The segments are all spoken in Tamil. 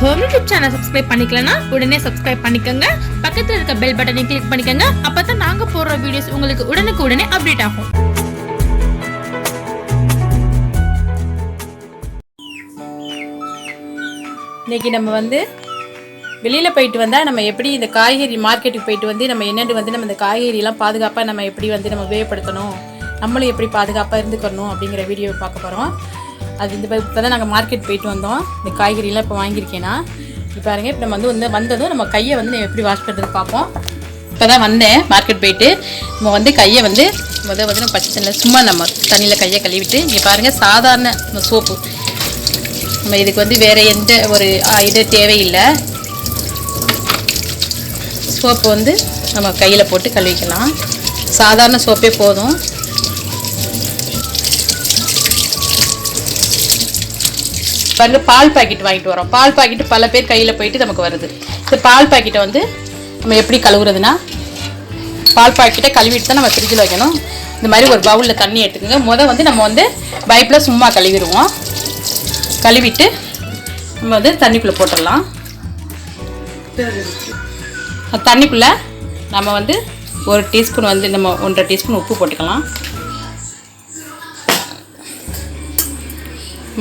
ஹோம் யூடியூப் சேனல் சப்ஸ்கிரைப் பண்ணிக்கலனா உடனே சப்ஸ்கிரைப் பண்ணிக்கோங்க. பக்கத்துல இருக்க பெல் பட்டனை கிளிக் பண்ணிக்கோங்க. அப்பதான் நாங்க போடுற வீடியோஸ் உங்களுக்கு உடனுக்குடனே அப்டேட் ஆகும். இன்னைக்கு நம்ம வெளியில் போயிட்டு வந்தால் நம்ம எப்படி இந்த காய்கறி மார்க்கெட்டுக்கு போயிட்டு நம்ம என்னென்னு நம்ம இந்த காய்கறிலாம் பாதுகாப்பாக நம்ம எப்படி நம்ம உபயோகப்படுத்தணும், நம்மளும் எப்படி பாதுகாப்பாக இருந்துக்கணும் அப்படிங்கிற வீடியோவை பார்க்க போகிறோம். அது இப்போ தான் நாங்கள் மார்க்கெட் போயிட்டு வந்தோம். இந்த காய்கறிலாம் இப்போ வாங்கியிருக்கேன்னா இப்போ பாருங்கள். இப்போ நம்ம வந்ததும் நம்ம கையை நம்ம எப்படி வாஷ் பண்ணுறது பார்ப்போம். இப்போ தான் வந்தேன் மார்க்கெட் போயிட்டு. நம்ம கையை நம்ம பச்சை தண்ணியில் சும்மா நம்ம தண்ணியில் கையை கழுவிட்டு, இங்கே பாருங்கள் சாதாரண சோப்பு, நம்ம இதுக்கு வேறு எந்த ஒரு இது தேவையில்லை. சோப்பு நம்ம கையில் போட்டு கழுவிக்கலாம். சாதாரண சோப்பே போதும். பாருங்கள், பால் பாக்கெட் வாங்கிட்டு வரோம். பால் பாக்கெட்டு பல பேர் கையில் போயிட்டு நமக்கு வருது. இந்த பால் பாக்கெட்டை நம்ம எப்படி கழுவுறதுன்னா, பால் பாக்கெட்டை கழுவிட்டு தான் நம்ம ஃப்ரிட்ஜில் வைக்கணும். இந்த மாதிரி ஒரு பவுலில் தண்ணி எடுத்துக்கோங்க. நம்ம பைப்பில் சும்மா கழுவிடுவோம். கழுவிட்டு நம்ம தண்ணிக்குள்ளே போட்டுடலாம். தண்ணிக்குள்ளே நம்ம ஒரு டீஸ்பூன் நம்ம 1.5 டீஸ்பூன் உப்பு போட்டுக்கலாம்.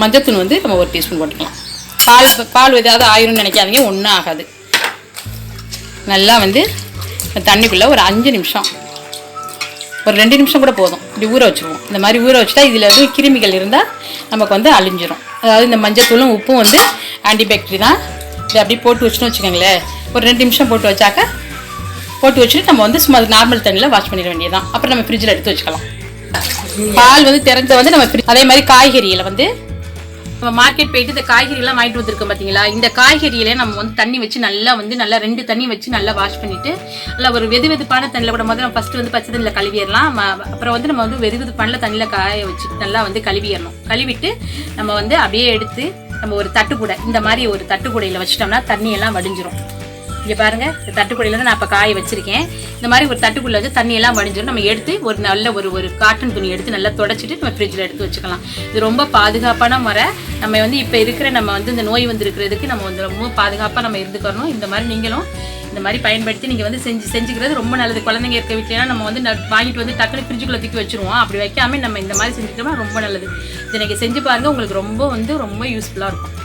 மஞ்சத்தூள் நம்ம 1 டீஸ்பூன் போட்டுக்கலாம். பால் ஏதாவது ஆயிரும்னு நினைக்காதீங்க, ஒன்றும் ஆகாது. நல்லா தண்ணிக்குள்ளே ஒரு 5 நிமிஷம், ஒரு 2 நிமிஷம் கூட போதும், இப்படி ஊற வச்சுருவோம். இந்த மாதிரி ஊற வச்சுட்டா இதில் கிருமிகள் இருந்தால் நமக்கு அழிஞ்சிரும். அதாவது இந்த மஞ்சத்தூளும் உப்பும் ஆன்டிபாக்டீரியா தான். இதை அப்படி போட்டு வச்சுன்னு வச்சுக்கோங்களேன். ஒரு 2 நிமிஷம் போட்டு வச்சுட்டு நம்ம சும்மா நார்மல் தண்ணியில் வாஷ் பண்ணிட வேண்டியதான். அப்புறம் நம்ம ஃப்ரிட்ஜில் எடுத்து வச்சுக்கலாம். பால் திறந்து நம்ம அதே மாதிரி காய்கறியில் நம்ம மார்க்கெட் போயிட்டு இந்த காய்கறிலாம் வாங்கிட்டு வந்திருக்கோம் பார்த்தீங்களா. இந்த காய்கறியிலே நம்ம தண்ணி வச்சு நல்லா நல்லா 2 தண்ணி வச்சு நல்லா வாஷ் பண்ணிவிட்டு, நல்லா ஒரு வெதுவெதுப்பான தண்ணியில் கூட நம்ம ஃபஸ்ட்டு பச்சை தண்ணியில் கழுவிடலாம். அப்புறம் நம்ம வெதுவெதுப்பான தண்ணியில் காய வச்சு நல்லா கழுவிடணும். கழுவிட்டு நம்ம அப்படியே எடுத்து நம்ம ஒரு தட்டுக்கூடை, இந்த மாதிரி ஒரு தட்டுக்கூடையில் வச்சுட்டோம்னா தண்ணியெல்லாம் வடிஞ்சிரும். இங்கே பாருங்கள், இந்த தட்டுக்குடியில் நான் இப்போ காய வச்சுருக்கேன். இந்த மாதிரி ஒரு தட்டுக்குள்ளே தண்ணியெல்லாம் வடிஞ்சிடும். நம்ம எடுத்து ஒரு நல்ல ஒரு காட்டன் துணி எடுத்து நல்லா தொடச்சிட்டு நம்ம ஃப்ரிட்ஜில் எடுத்து வச்சுக்கலாம். இது ரொம்ப பாதுகாப்பான முறை. நம்ம இப்போ இருக்கிற நம்ம இந்த நோய் இருக்கிறதுக்கு நம்ம ரொம்ப பாதுகாப்பாக நம்ம இருந்துக்கணும். இந்த மாதிரி நீங்களும் இந்த மாதிரி பயன்படுத்தி நீங்கள் செஞ்சுக்கிறது ரொம்ப நல்லது. குழந்தைங்க இருக்க வீட்டிலாம் நம்ம வாங்கிட்டு டக்குனு ஃப்ரிட்ஜுக்குள்ளே தூக்கி வச்சுருவோம். அப்படி வைக்காமல் நம்ம இந்த மாதிரி செஞ்சுக்கிட்டோம்னா ரொம்ப நல்லது. இதை நீங்கள் செஞ்சு பாருங்கள், உங்களுக்கு ரொம்ப ரொம்ப யூஸ்ஃபுல்லாக இருக்கும்.